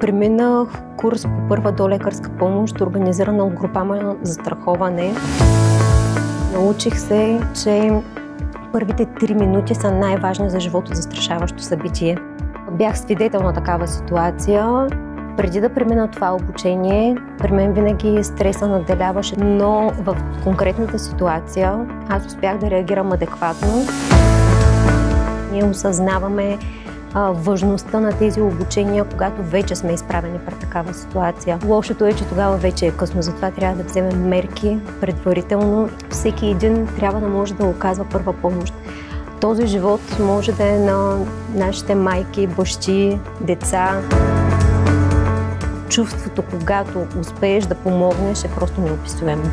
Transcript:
Преминах курс по първа долекарска помощ, организирана от Групама застраховане. Научих се, че първите 3 минути са най-важни за живото застрашаващо събитие. Бях свидетел на такава ситуация. Преди да премина това обучение, при мен винаги стреса надделяваше, но в конкретната ситуация аз успях да реагирам адекватно. Ние осъзнаваме важността на тези обучения, когато вече сме изправени пред такава ситуация. Лошото е, че тогава вече е късно, затова трябва да вземем мерки предварително. Всеки един трябва да може да оказва първа помощ. Този живот може да е на нашите майки, бащи, деца. Чувството, когато успееш да помогнеш, е просто неописуемо.